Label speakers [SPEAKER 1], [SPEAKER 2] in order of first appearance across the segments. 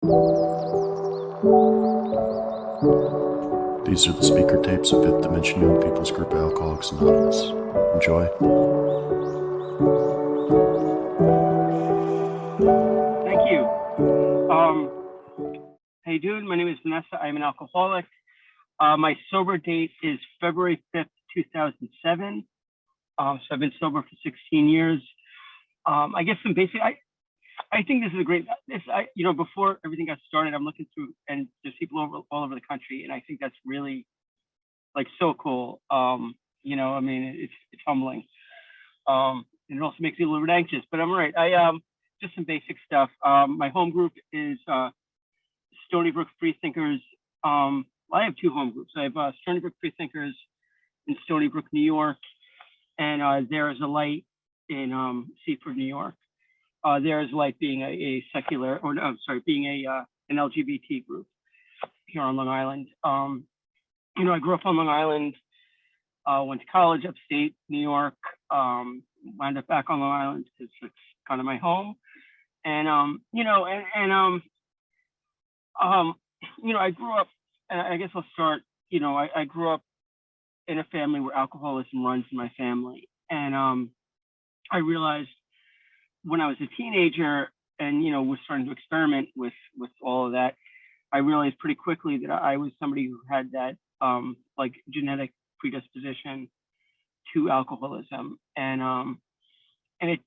[SPEAKER 1] These are the speaker tapes of Fifth Dimension Young People's Group of Alcoholics Anonymous. Enjoy.
[SPEAKER 2] Thank you. How you doing? My name is Vanessa. I'm an alcoholic. My sober date is February 5th, 2007. So I've been sober for 16 years. I guess some basic, I think this is a great, before everything got started, I'm looking through and there's people all over the country. And I think that's really like so cool. It's humbling. And it also makes me a little bit anxious, but I'm all right. Just some basic stuff. My home group is Stony Brook Freethinkers. I have two home groups. I have Stony Brook Freethinkers in Stony Brook, New York, and There Is a Light in Seaford, New York. There Is a Light being a secular, or no, I'm sorry, being an LGBT group here on Long Island. I grew up on Long Island, went to college upstate New York, wound up back on Long Island because it's kind of my home. And I grew up, and I guess I'll start, I grew up in a family where alcoholism runs in my family. And I realized when I was a teenager and, was starting to experiment with all of that, I realized pretty quickly that I was somebody who had that genetic predisposition to alcoholism. And it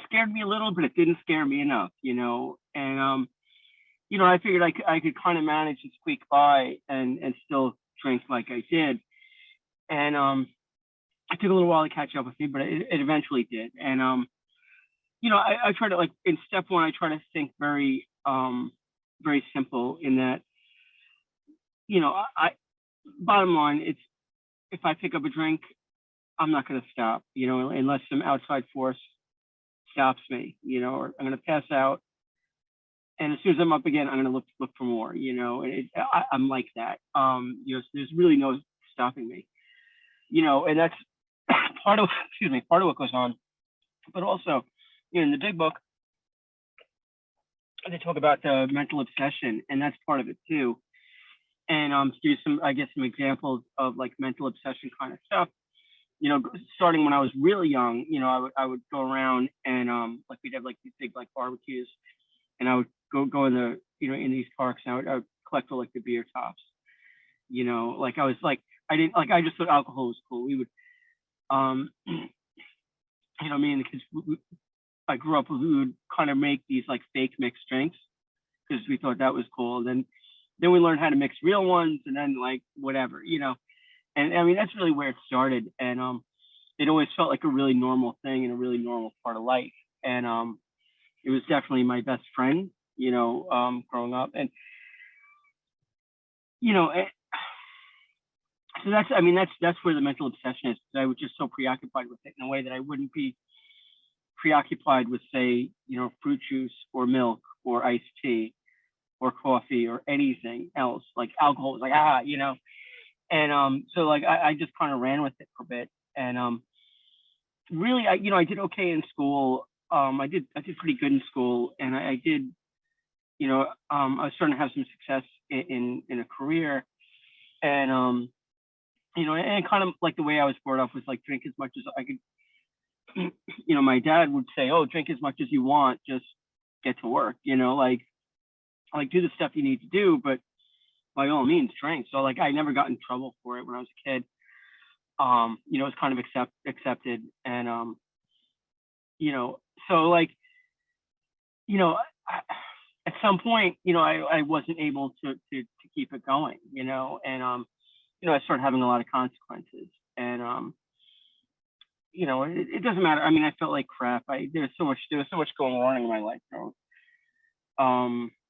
[SPEAKER 2] scared me a little, but it didn't scare me enough, and I figured I could kind of manage to squeak by and still drink like I did. And it took a little while to catch up with me, but it eventually did. And I try to, in step one, I try to think very very simple in that, I bottom line, it's if I pick up a drink, I'm not going to stop, unless some outside force stops me, or I'm going to pass out. And as soon as I'm up again, I'm going to look for more, I'm like that. So there's really no stopping me, and that's part of what goes on. But also, in the big book, they talk about the mental obsession, and that's part of it too. And to do some examples of mental obsession kind of stuff. Starting when I was really young, I would go around and we'd have these big barbecues, and I would go in the in these parks, and I would collect all the beer tops. I just thought alcohol was cool. We would me and the kids, I grew up, we would kind of make these fake mixed drinks because we thought that was cool. And then we learned how to mix real ones, and then whatever, and I mean that's really where it started. And it always felt like a really normal thing and a really normal part of life. And it was definitely my best friend, growing up. And so that's where the mental obsession is. I was just so preoccupied with it in a way that I wouldn't be preoccupied with, say, fruit juice or milk or iced tea or coffee or anything else. Like alcohol was and so I just kind of ran with it for a bit. And really, I did okay in school. I did pretty good in school, and I did, I was starting to have some success in a career. And and kind of the way I was brought up was drink as much as I could. My dad would say, "Oh, drink as much as you want, just get to work." Do the stuff you need to do, but by all means, drink. So I never got in trouble for it when I was a kid. It was kind of accepted, and so at some point, I wasn't able to keep it going, and I started having a lot of consequences. And it doesn't matter. I mean, I felt like crap. There was so much going wrong in my life.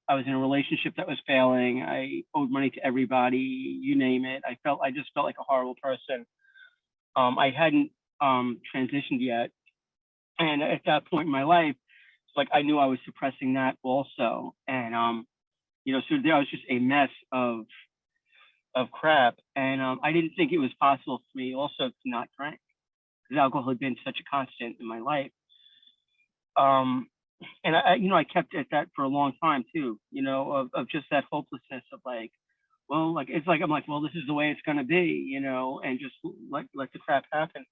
[SPEAKER 2] I was in a relationship that was failing. I owed money to everybody, you name it. I just felt like a horrible person. I hadn't transitioned yet, and at that point in my life, it's I knew I was suppressing that also. And so there was just a mess of crap. And I didn't think it was possible for me also to not drink, because alcohol had been such a constant in my life. and I kept at that for a long time too, of just that hopelessness of like, well, like, it's like, I'm like, well, this is the way it's going to be, and just let the crap happen.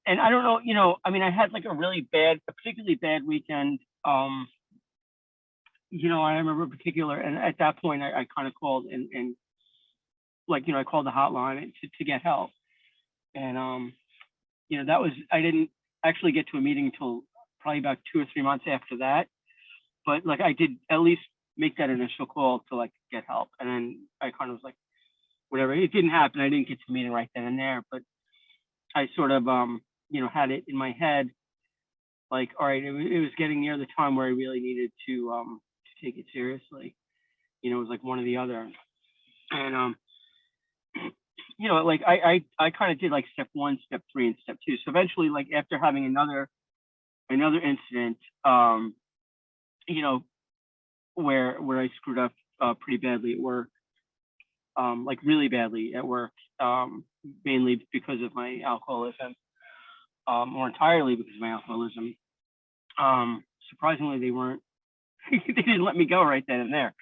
[SPEAKER 2] And I don't know, I mean, I had like a particularly bad weekend. I remember in particular, and at that point, I kind of called and like, I called the hotline to get help. And, I didn't actually get to a meeting until probably about 2 or 3 months after that. But like, I did at least make that initial call to like get help. And then I kind of was like, whatever, it didn't happen. I didn't get to a meeting right then and there, but I sort of, had it in my head, like, all right, it was getting near the time where I really needed to take it seriously. It was like one or the other. And, like I kind of did like step one, step three, and step two. So eventually, like after having another incident, where I screwed up pretty badly at work, like really badly at work, mainly because of my alcoholism, or entirely because of my alcoholism. Surprisingly, they weren't. They didn't let me go right then and there.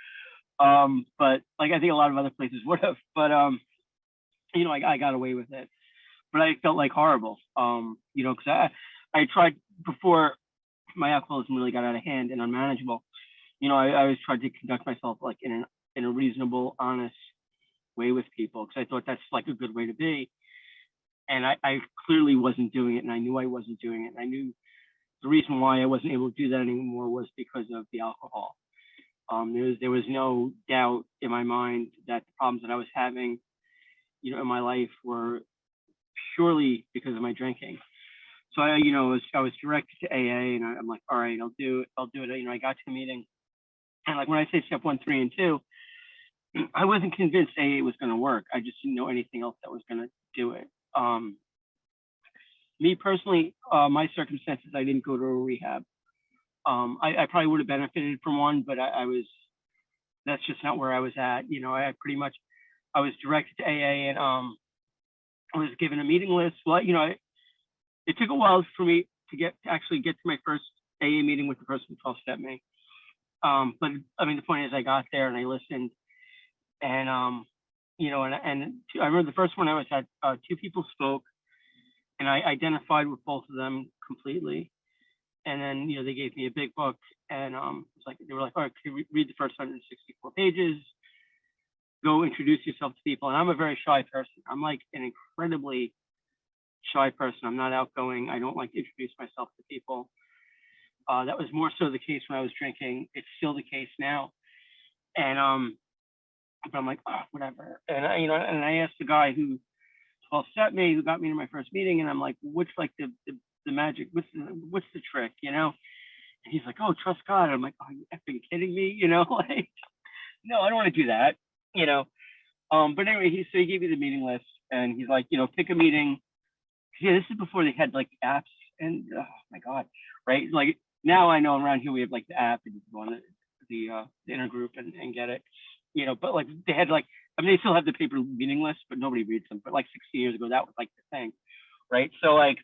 [SPEAKER 2] But like I think a lot of other places would have. But I got away with it. But I felt like horrible. Because I tried before my alcoholism really got out of hand and unmanageable. I always tried to conduct myself like in a reasonable, honest way with people, because I thought that's like a good way to be. And I clearly wasn't doing it, and I knew I wasn't doing it. And I knew the reason why I wasn't able to do that anymore was because of the alcohol. There was no doubt in my mind that the problems that I was having, in my life were purely because of my drinking. So I was directed to AA, and I'm like, all right, I'll do it. I got to a meeting, and like when I say step 1, 3, and 2, I wasn't convinced AA was going to work. I just didn't know anything else that was going to do it. Me personally, my circumstances, I didn't go to a rehab. I probably would have benefited from one, but that's just not where I was at. I was directed to AA, and I was given a meeting list. Well, it took a while for me to actually get to my first AA meeting with the person who 12-stepped me. But I mean, the point is, I got there and I listened, and and I remember the first one I was at, 2 people spoke, and I identified with both of them completely. And then, they gave me a big book, and it's like, they were like, all right, can you read the first 164 pages? Go introduce yourself to people. And I'm a very shy person. I'm like an incredibly shy person. I'm not outgoing. I don't like to introduce myself to people. That was more so the case when I was drinking. It's still the case now. And but I'm like, oh, whatever. And I asked the guy who 12-stepped me, who got me to my first meeting, and I'm like, what's like the magic? What's the trick? And he's like, oh, trust God. I'm like, are you effing kidding me? Like, no, I don't want to do that. But anyway, he gave me the meeting list, and he's like, pick a meeting. Yeah, this is before they had like apps, and oh my God, right? Like now I know around here we have like the app, and you can go on the intergroup and get it. But like they had like, I mean, they still have the paper meeting list, but nobody reads them. But like 60 years ago, that was like the thing, right? So like,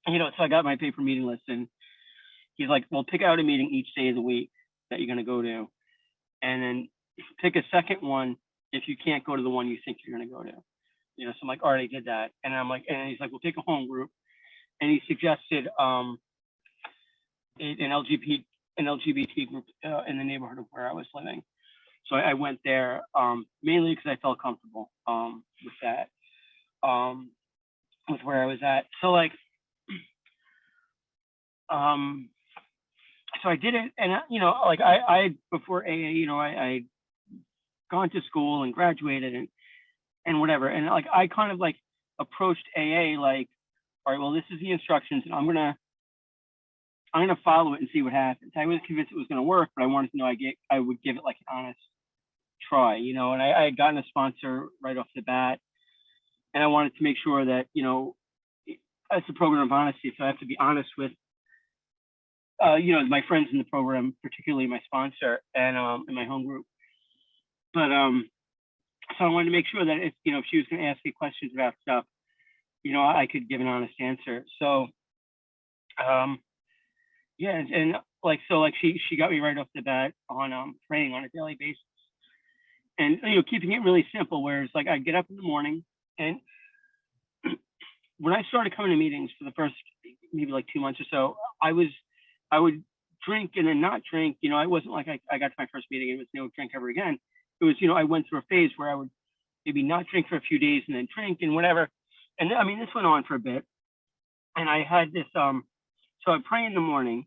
[SPEAKER 2] so I got my paper meeting list, and he's like, well, pick out a meeting each day of the week that you're going to go to, and then pick a second one if you can't go to the one you think you're going to go to. So I'm like, all right, I did that. And I'm like, and he's like, well, pick a home group. And he suggested an LGBT group in the neighborhood of where I was living. So I went there mainly because I felt comfortable with that, with where I was at. So like, so I did it, and like I before AA, I gone to school and graduated and whatever, and like I kind of like approached AA like, all right, well, this is the instructions, and I'm gonna follow it and see what happens. I was convinced it was gonna work, but I wanted to know I would give it like an honest try, and I had gotten a sponsor right off the bat, and I wanted to make sure that it's a program of honesty, so I have to be honest with my friends in the program, particularly my sponsor and in my home group. But so I wanted to make sure that if she was going to ask me questions about stuff, I could give an honest answer. So yeah, and like, so like she got me right off the bat on praying on a daily basis, and keeping it really simple. Whereas like I get up in the morning, and when I started coming to meetings for the first maybe like 2 months or so, I would drink and then not drink. I wasn't like I got to my first meeting and it was no drink ever again. It was, I went through a phase where I would maybe not drink for a few days and then drink and whatever. And I mean, this went on for a bit. And I had this, so I pray in the morning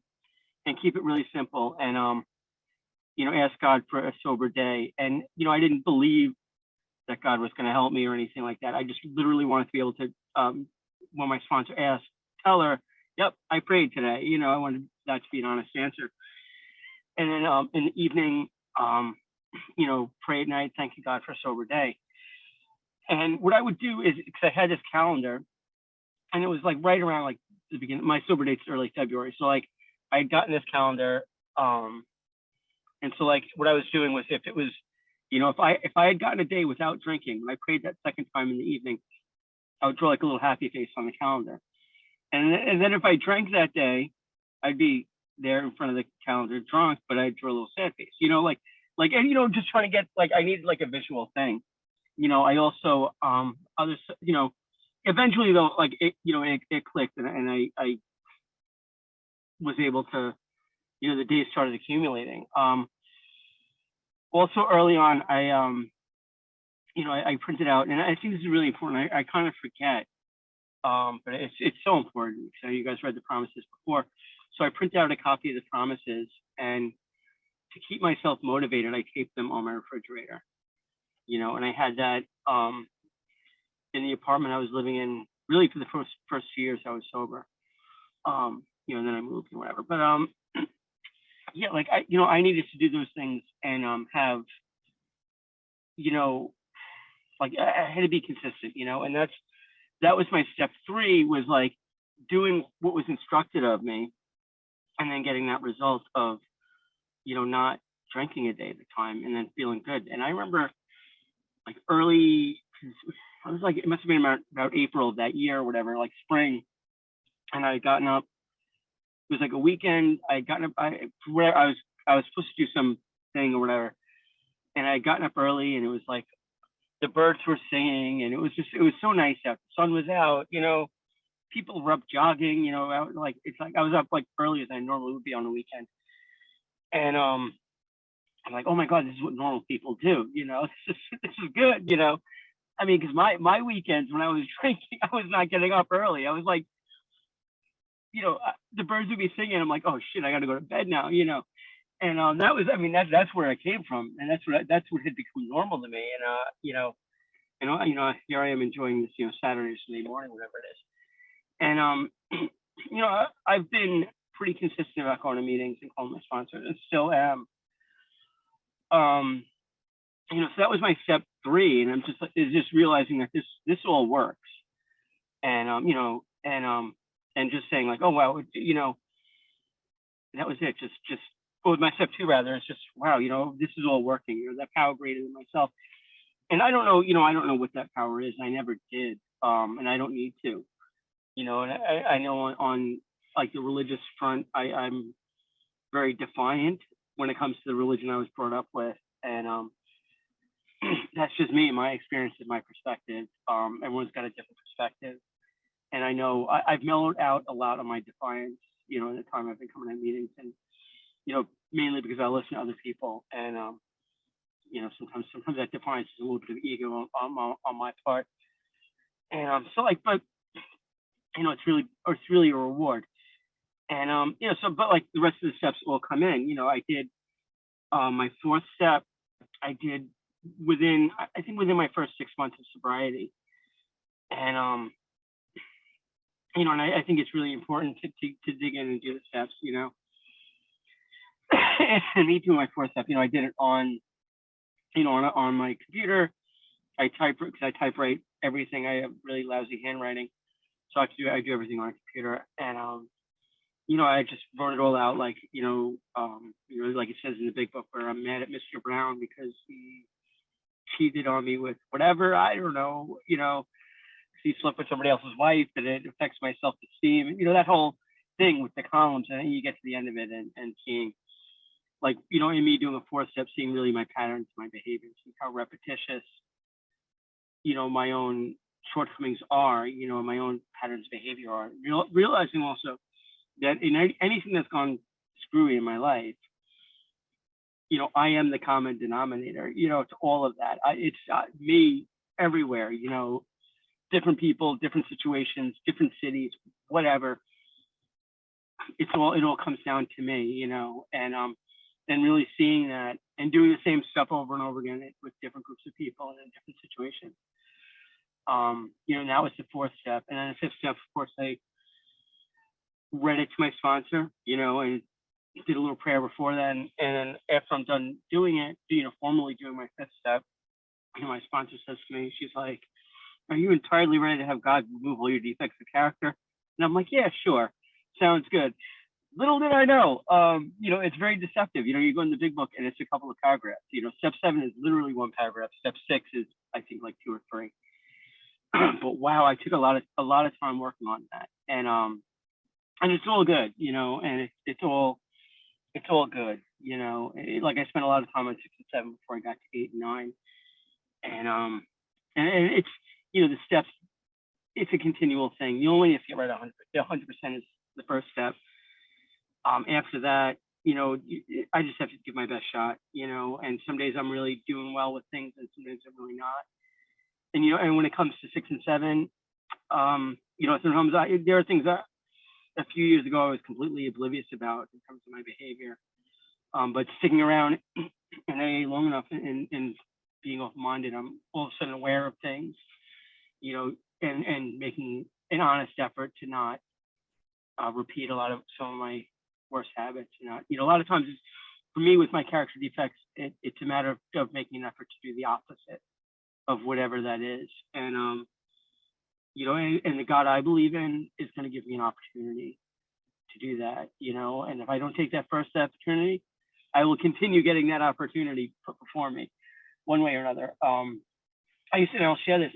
[SPEAKER 2] and keep it really simple and, ask God for a sober day. And, I didn't believe that God was going to help me or anything like that. I just literally wanted to be able to, when my sponsor asked, tell her, yep, I prayed today. I wanted that to be an honest answer. And then in the evening, pray at night, thank you God for a sober day. And what I would do is, because I had this calendar, and it was like right around like the beginning, my sober date's early February. So like I had gotten this calendar. And so like what I was doing was, if it was, if I had gotten a day without drinking, when I prayed that second time in the evening, I would draw like a little happy face on the calendar. And then if I drank that day, I'd be there in front of the calendar drunk, but I'd draw a little sad face, and just trying to get, like, I needed like a visual thing. I also others, eventually though, like it clicked, and I was able to, the days started accumulating. Also early on, I printed out, and I think this is really important. I kind of forget, but it's so important. So you guys read the promises before. So I printed out a copy of the promises, and to keep myself motivated, I taped them on my refrigerator. And I had that in the apartment I was living in, really for the first 2 years I was sober. And then I moved and whatever. But yeah, like I needed to do those things and have, like I had to be consistent, and that was my step 3, was like doing what was instructed of me, and then getting that result of, not drinking a day at a time, and then feeling good. And I remember like early, I was like, it must have been about April of that year or whatever, like spring. And I had gotten up, it was like a weekend. I had gotten up, where I was supposed to do some thing or whatever. And I had gotten up early, and it was like the birds were singing, and it was so nice out. The sun was out, people were up jogging, out, like, it's like I was up like early as I normally would be on the weekend. And I'm like, oh my God, this is what normal people do, this is good, I mean, because my weekends when I was drinking, I was not getting up early. I was like, the birds would be singing. I'm like, oh shit, I got to go to bed now, And that was, I mean, that's where I came from, and that's what had become normal to me. And here I am enjoying this, Saturday, Sunday morning, whatever it is. And I've been pretty consistent about going to meetings and calling my sponsors, and still am. So that was my step 3, and I'm just realizing that this all works, and and just saying like, oh wow, that was it. Just with my step 2 rather, it's just, wow, this is all working. That power greater than myself, and I don't know, I don't know what that power is. I never did, and I don't need to, and I know on like the religious front, I'm very defiant when it comes to the religion I was brought up with, and that's just me, my experience and my perspective. Everyone's got a different perspective, and I know I've mellowed out a lot on my defiance, in the time I've been coming to meetings, and mainly because I listen to other people, and sometimes that defiance is a little bit of ego on my part, and so like, but it's really a reward, and but like the rest of the steps all come in. I did my 4th step. I did within my first 6 months of sobriety, and and I think it's really important to dig in and do the steps, and me doing my 4th step, I did it on on my computer. I typewrite everything. I have really lousy handwriting, so I do everything on a computer, and I just wrote it all out, like like it says in the big book, where I'm mad at Mr. Brown because he cheated on me with whatever, I don't know, he slept with somebody else's wife, and it affects my self-esteem, that whole thing with the columns, and then you get to the end of it and seeing, like, you know, in me doing a 4-step, seeing really my patterns, my behaviors, and how repetitious, you know, my own shortcomings are, you know, my own patterns of behavior are. Realizing also that in anything that's gone screwy in my life, you know, I am the common denominator, you know, to all of that. It's me everywhere, you know, different people, different situations, different cities, whatever. It all comes down to me, you know, and really seeing that and doing the same stuff over and over again with different groups of people and in different situations. You know, now it's the 4th step, and then the 5th step, of course, I read it to my sponsor, you know, and did a little prayer before that. And then after I'm done doing it, you know, formally doing my 5th step, you know, my sponsor says to me, she's like, "Are you entirely ready to have God remove all your defects of character?" And I'm like, "Yeah, sure. Sounds good." Little did I know, you know, it's very deceptive. You know, you go in the big book and it's a couple of paragraphs. You know, step 7 is literally 1 paragraph. Step 6 is, I think, like 2 or 3. But wow, I took a lot of time working on that, and it's all good, you know, and it's all good, you know. Like, I spent a lot of time on 6 and 7 before I got to 8 and 9, and it's, you know, the steps. It's a continual thing. You only have to get right 100% is the first step. After that, you know, I just have to give my best shot, you know, and some days I'm really doing well with things and some days I'm really not. And, you know, and when it comes to 6 and 7, you know, sometimes there are things that a few years ago I was completely oblivious about in terms of my behavior. But sticking around in AA long enough and being open-minded, I'm all of a sudden aware of things, you know, and making an honest effort to not repeat a lot of some of my worst habits. You know, a lot of times for me with my character defects, it's a matter of making an effort to do the opposite of whatever that is. And you know, and the God I believe in is going to give me an opportunity to do that, you know. And if I don't take that first opportunity, I will continue getting that opportunity put before me one way or another. I used to, and I'll share this.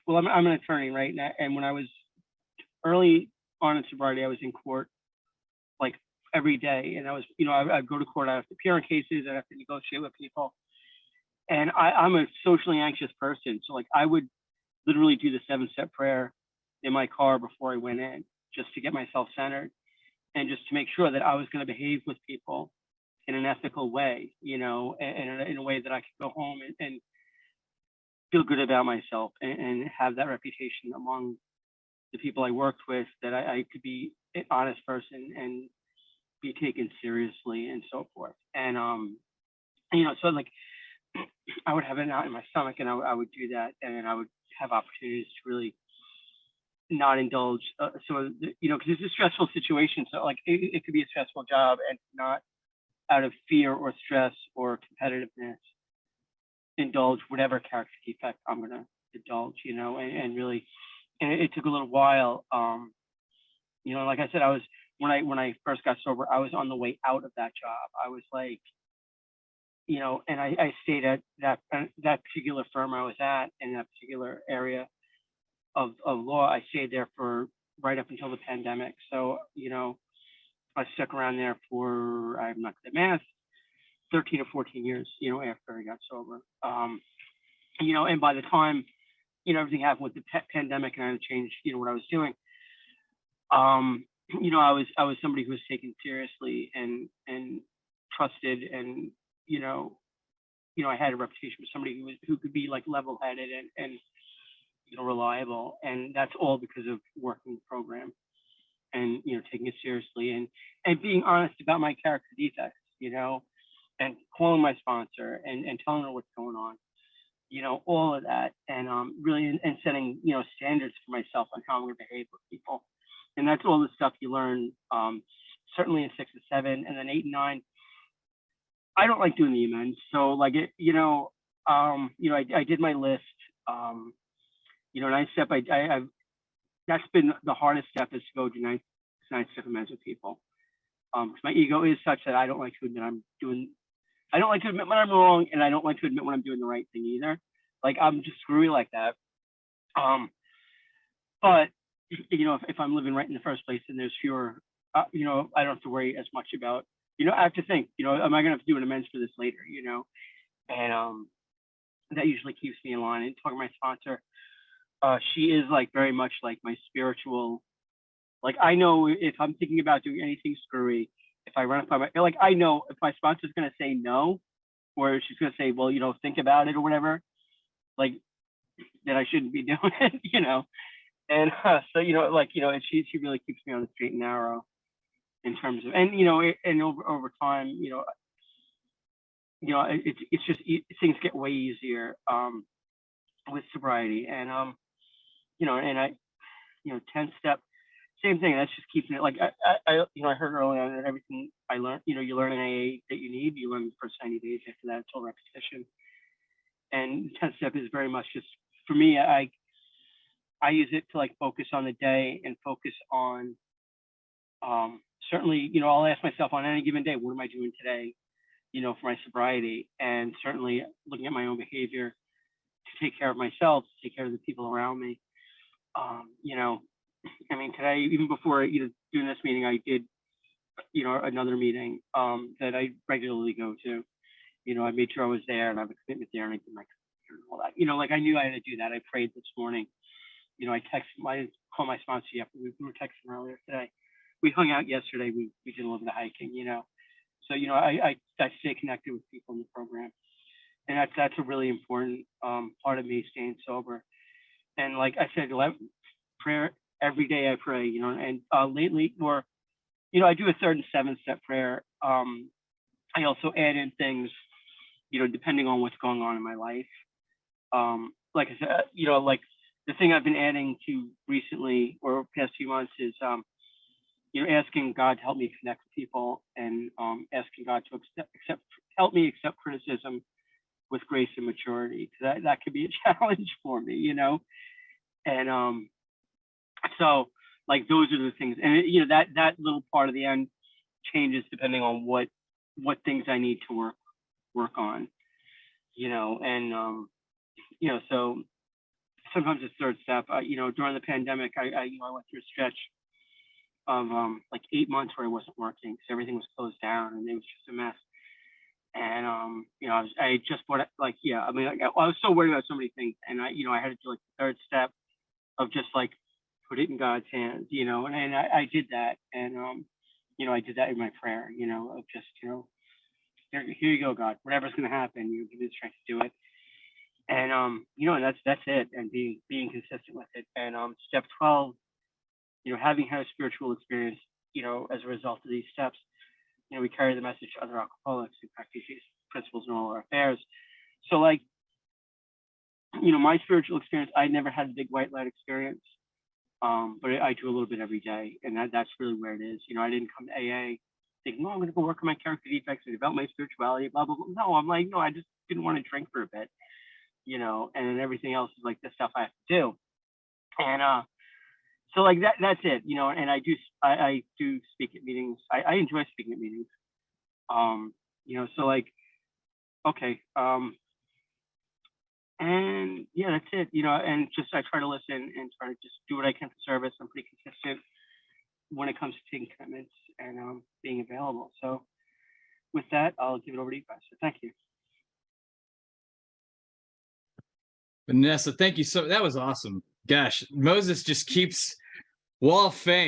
[SPEAKER 2] Well, I'm an attorney, right? And when I was early on in sobriety, I was in court like every day. And I was, you know, I'd go to court, I have to appear on cases, I have to negotiate with people. And I'm a socially anxious person. So like I would literally do the 7-step prayer in my car before I went in, just to get myself centered and just to make sure that I was going to behave with people in an ethical way, you know, and in a way that I could go home and feel good about myself and have that reputation among the people I worked with, that I could be an honest person and be taken seriously and so forth. And you know, so like I would have it out in my stomach, and I would do that, and I would have opportunities to really not indulge. So you know, because it's a stressful situation, so like it could be a stressful job, and not out of fear or stress or competitiveness indulge whatever character defect I'm going to indulge, you know, and really, and it took a little while. You know, like I said, I was, when I first got sober, I was on the way out of that job. I was like, you know, and I stayed at that particular firm I was at in that particular area of law. I stayed there for right up until the pandemic. So, you know, I stuck around there for, I'm not good at math, 13 or 14 years, you know, after I got sober. You know, and by the time, you know, everything happened with the pandemic and I had to change, you know, what I was doing. You know, I was somebody who was taken seriously and trusted, and you know, I had a reputation for somebody who could be like level-headed and you know, reliable, and that's all because of working the program and, you know, taking it seriously and being honest about my character defects, you know, and calling my sponsor and telling her what's going on, you know, all of that, and really and setting, you know, standards for myself on how I'm going to behave with people. And that's all the stuff you learn, certainly in 6 and 7, and then 8 and 9. I don't like doing the amends. So like it, you know, I did my list, you know, 9 step. I've that's been the hardest step, is to go do 9 step amends with people. Because my ego is such that I don't like to admit I don't like to admit when I'm wrong, and I don't like to admit when I'm doing the right thing either. Like I'm just screwy like that. but if I'm living right in the first place, then there's fewer, I don't have to worry as much about, I have to think, am I going to have to do an amends for this later, and that usually keeps me in line. And talking to my sponsor, she is like very much like my spiritual, like I know if I'm thinking about doing anything screwy, if I run it by like I know if my sponsor's going to say no, or she's going to say, well, think about it or whatever, like that I shouldn't be doing it, and so and she really keeps me on the straight and narrow in terms of, and and over time, it's just things get way easier with sobriety, and and I 10 step, same thing. That's just keeping it like I heard earlier on that everything I learned, you learn in AA that you need, you learn the first 90 days. After that, it's all repetition. And 10 step is very much just for me. I use it to like focus on the day and focus on certainly, I'll ask myself on any given day, what am I doing today, for my sobriety, and certainly looking at my own behavior to take care of myself, to take care of the people around me. I mean, today, even before doing this meeting, I did, another meeting that I regularly go to. I made sure I was there and I have a commitment there, and I did my commitment and all that. Like I knew I had to do that. I prayed this morning. I texted, I didn't call my sponsor yet, but we were texting earlier today. We hung out yesterday. We did a little bit of hiking, So, I stay connected with people in the program. And that's a really important part of me staying sober. And like I said, prayer every day I pray, and lately, or, I do a 3rd and 7th step prayer. I also add in things, depending on what's going on in my life. Like I said, like the thing I've been adding to recently or past few months is, asking God to help me connect with people, and asking God to help me accept criticism with grace and maturity. That could be a challenge for me, and so like those are the things, and that little part of the end changes depending on what things I need to work on, and so sometimes it's 3rd step. During the pandemic, I went through a stretch of like 8 months where I wasn't working because everything was closed down and it was just a mess. And I just bought it, like, I mean, I was so worried about so many things, and I had to do like the 3rd step of just like put it in God's hands, and I did that, and I did that in my prayer, of just here you go, God, whatever's gonna happen, give me the strength to do it. And and that's it, and being consistent with it. And step 12, having had a spiritual experience, as a result of these steps, we carry the message to other alcoholics who practice these principles in all our affairs. So like, my spiritual experience, I never had a big white light experience, but I do a little bit every day, and that's really where it is. I didn't come to AA thinking, I'm going to go work on my character defects and develop my spirituality, blah, blah, blah. No, I'm like, no, I just didn't want to drink for a bit, and then everything else is like the stuff I have to do. And so like that's it, and I do speak at meetings. I enjoy speaking at meetings. So like, okay. And that's it, and just I try to listen and try to just do what I can for service. I'm pretty consistent when it comes to taking commitments and being available. So with that, I'll give it over to you guys. So thank you.
[SPEAKER 3] Vanessa, thank you. That was awesome. Gosh, Moses just keeps wall of fame.